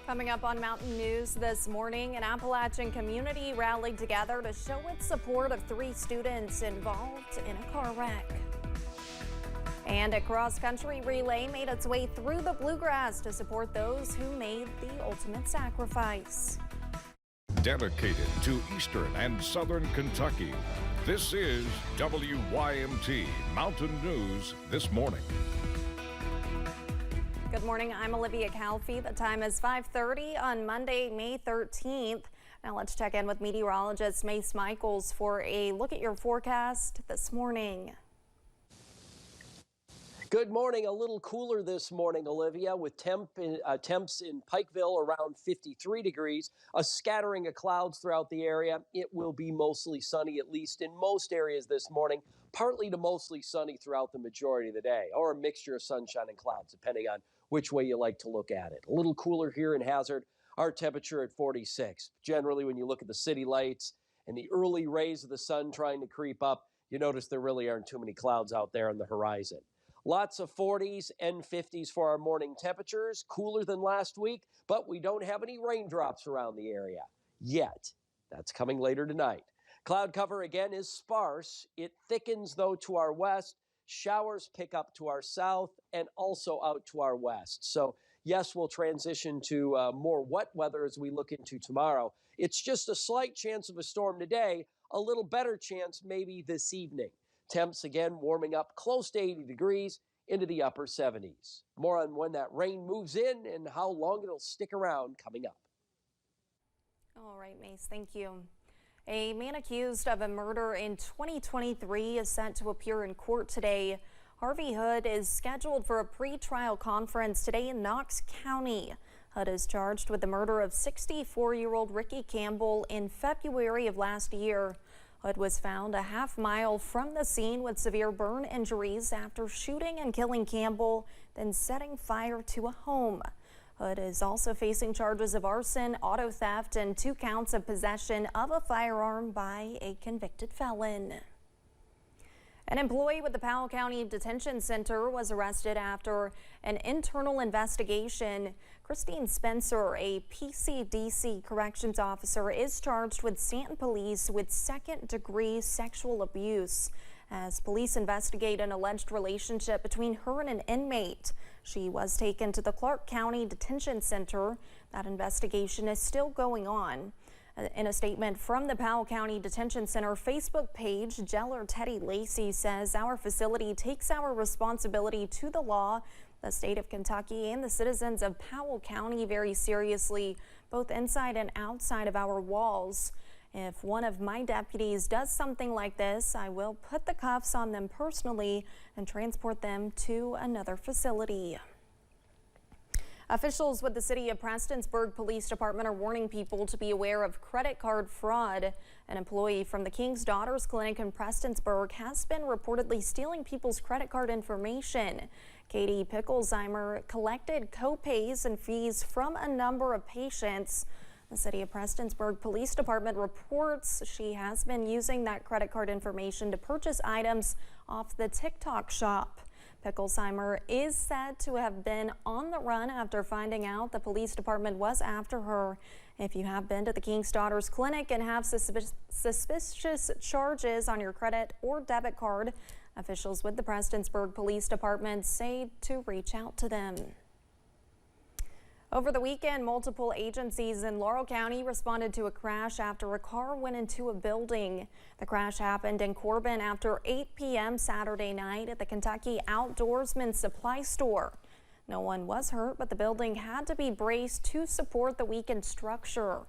Coming up on Mountain News this morning, an Appalachian community rallied together to show its support of 3 students involved in a car wreck. And a cross-country relay made its way through the bluegrass to support those who made the ultimate sacrifice. Dedicated to Eastern and Southern Kentucky, this is WYMT Mountain News This Morning. Good morning, I'm Olivia Calfee. The time is 5:30 on Monday, May 13th. Now let's check in with meteorologist Mace Michaels for a look at your forecast this morning. Good morning. A little cooler this morning, Olivia, with temps in Pikeville around 53 degrees, a scattering of clouds throughout the area. It will be mostly sunny, at least in most areas this morning, partly to mostly sunny throughout the majority of the day, or a mixture of sunshine and clouds, depending on which way you like to look at it. A little cooler here in Hazard, our temperature at 46. Generally, when you look at the city lights and the early rays of the sun trying to creep up, you notice there really aren't too many clouds out there on the horizon. Lots of 40s and 50s for our morning temperatures, cooler than last week, but we don't have any raindrops around the area yet. That's coming later tonight. Cloud cover again is sparse. It thickens though to our west. Showers pick up to our south and also out to our west. So yes, we'll transition to more wet weather as we look into tomorrow. It's just a slight chance of a storm today, a little better chance maybe this evening. Temps again warming up close to 80 degrees into the upper 70s. More on when that rain moves in and how long it'll stick around coming up. All right, Mace, thank you. A man accused of a murder in 2023 is set to appear in court today. Harvey Hood is scheduled for a pre-trial conference today in Knox County. Hood is charged with the murder of 64-year-old Ricky Campbell in February of last year. Hood was found a half-mile from the scene with severe burn injuries after shooting and killing Campbell, then setting fire to a home. Hood is also facing charges of arson, auto theft, and 2 counts of possession of a firearm by a convicted felon. An employee with the Powell County Detention Center was arrested after an internal investigation. Christine Spencer, a PCDC corrections officer, is charged with Stanton Police with second-degree sexual abuse as police investigate an alleged relationship between her and an inmate. She was taken to the Clark County Detention Center. That investigation is still going on. In a statement from the Powell County Detention Center Facebook page, Jailer Teddy Lacey says, "Our facility takes our responsibility to the law, the state of Kentucky, and the citizens of Powell County very seriously, both inside and outside of our walls. If one of my deputies does something like this, I will put the cuffs on them personally and transport them to another facility." Officials with the city of Prestonsburg Police Department are warning people to be aware of credit card fraud. An employee from the King's Daughters Clinic in Prestonsburg has been reportedly stealing people's credit card information. Katie Pickelsheimer collected co-pays and fees from a number of patients. The city of Prestonsburg Police Department reports she has been using that credit card information to purchase items off the TikTok shop. Pickelsheimer is said to have been on the run after finding out the police department was after her. If you have been to the King's Daughters Clinic and have suspicious charges on your credit or debit card, officials with the Prestonsburg Police Department say to reach out to them. Over the weekend, multiple agencies in Laurel County responded to a crash after a car went into a building. The crash happened in Corbin after 8 p.m. Saturday night at the Kentucky Outdoorsman Supply Store. No one was hurt, but the building had to be braced to support the weakened structure.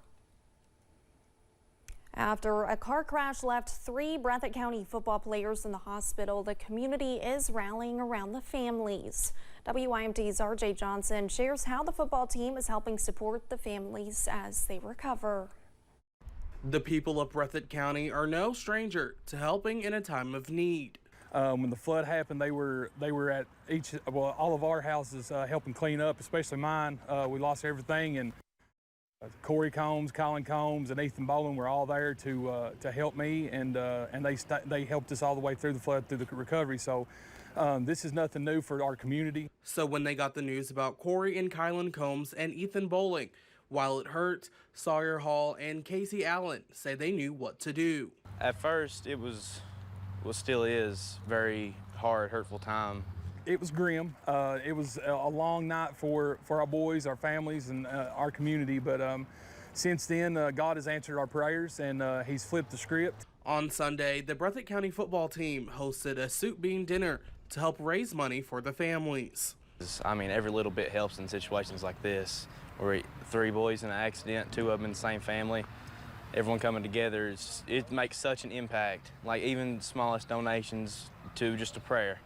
After a car crash left 3 Breathitt County football players in the hospital, the community is rallying around the families. WYMT's RJ Johnson shares how the football team is helping support the families as they recover. The people of Breathitt County are no stranger to helping in a time of need. When the flood happened, they were at all of our houses helping clean up, especially mine. We lost everything, and Corey Combs, Colin Combs, and Ethan Boland were all there to help me, and they helped us all the way through the flood, through the recovery. So This is nothing new for our community. So when they got the news about Corey and Kylan Combs and Ethan Bowling, while it hurt, Sawyer Hall and Casey Allen say they knew what to do. At first, it was, well, still is, very hard, hurtful time. It was grim. It was a long night for our boys, our families, and our community. But since then, God has answered our prayers, and He's flipped the script. On Sunday, the Breathitt County football team hosted a soup bean dinner to help raise money for the families. I mean, every little bit helps in situations like this, where 3 boys in an accident, 2 of them in the same family. Everyone coming together, it makes such an impact. Like even smallest donations to just a prayer,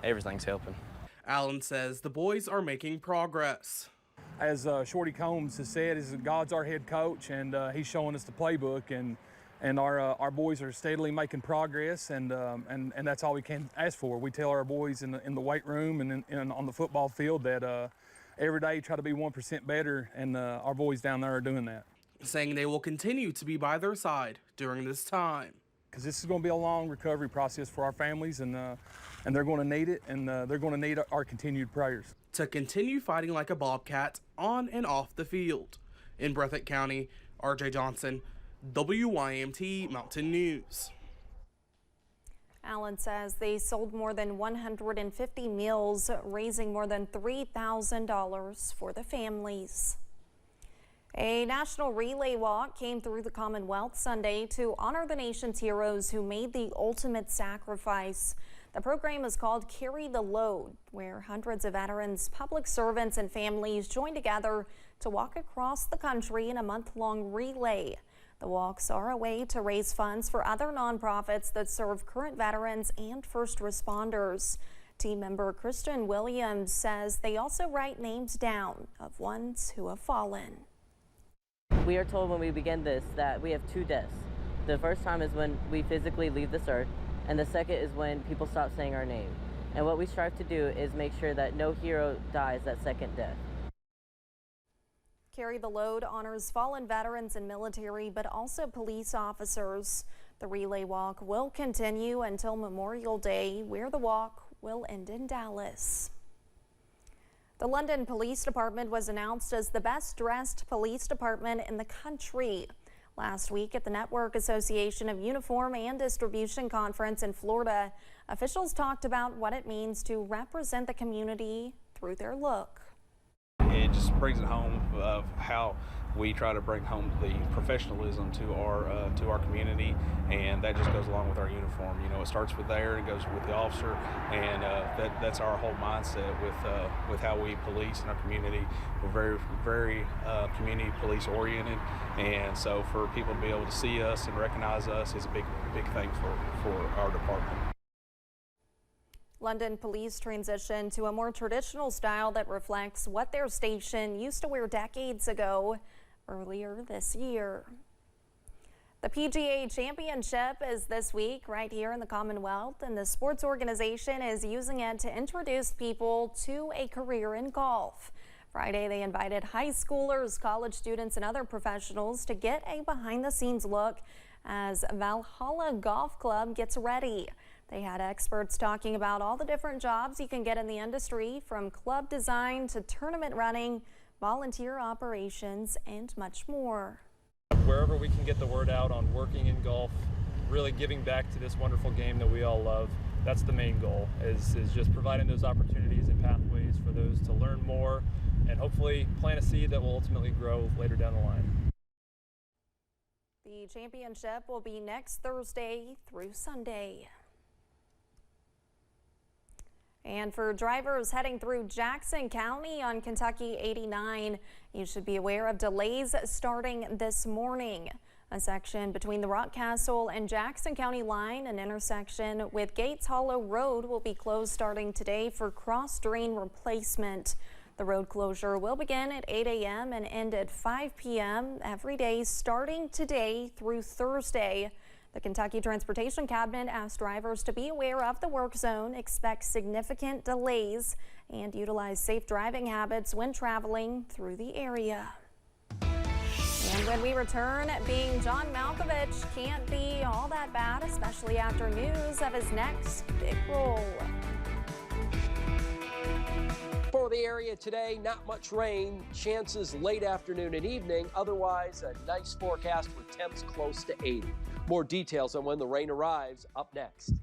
everything's helping. Allen says the boys are making progress. As Shorty Combs has said, is God's our head coach, and He's showing us the playbook, and our boys are steadily making progress, and that's all we can ask for. We tell our boys in the weight room and on the football field that every day try to be 1% better, and our boys down there are doing that. Saying they will continue to be by their side during this time. Because this is going to be a long recovery process for our families, and they're going to need it, and they're going to need our continued prayers. To continue fighting like a bobcat on and off the field. In Breathitt County, RJ Johnson, WYMT Mountain News. Allen says they sold more than 150 meals, raising more than $3,000 for the families. A national relay walk came through the Commonwealth Sunday to honor the nation's heroes who made the ultimate sacrifice. The program is called Carry the Load, where hundreds of veterans, public servants, and families join together to walk across the country in a month-long relay. The walks are a way to raise funds for other nonprofits that serve current veterans and first responders. Team member Kristen Williams says they also write names down of ones who have fallen. We are told when we begin this that we have 2 deaths. The first time is when we physically leave this earth, and the second is when people stop saying our name. And what we strive to do is make sure that no hero dies that second death. Carry the Load honors fallen veterans and military, but also police officers. The relay walk will continue until Memorial Day, where the walk will end in Dallas. The London Police Department was announced as the best dressed police department in the country. Last week at the Network Association of Uniform and Distribution Conference in Florida, officials talked about what it means to represent the community through their look. It just brings it home of how we try to bring home the professionalism to our community, and that just goes along with our uniform. You know, it starts with there and goes with the officer, and that's our whole mindset with how we police in our community. We're very community police oriented, and so for people to be able to see us and recognize us is a big thing for our department. London Police transitioned to a more traditional style that reflects what their station used to wear decades ago, earlier this year. The PGA Championship is this week right here in the Commonwealth, and the sports organization is using it to introduce people to a career in golf. Friday, they invited high schoolers, college students, and other professionals to get a behind-the-scenes look as Valhalla Golf Club gets ready. They had experts talking about all the different jobs you can get in the industry, from club design to tournament running, volunteer operations, and much more. Wherever we can get the word out on working in golf, really giving back to this wonderful game that we all love, that's the main goal, is just providing those opportunities and pathways for those to learn more and hopefully plant a seed that will ultimately grow later down the line. The championship will be next Thursday through Sunday. And for drivers heading through Jackson County on Kentucky 89, you should be aware of delays starting this morning. A section between the Rockcastle and Jackson County line, an intersection with Gates Hollow Road, will be closed starting today for cross drain replacement. The road closure will begin at 8 a.m. and end at 5 p.m. every day starting today through Thursday. The Kentucky Transportation Cabinet asked drivers to be aware of the work zone, expect significant delays, and utilize safe driving habits when traveling through the area. And when we return, being John Malkovich can't be all that bad, especially after news of his next big role. For the area today, not much rain, chances late afternoon and evening. Otherwise, a nice forecast with temps close to 80. More details on when the rain arrives up next.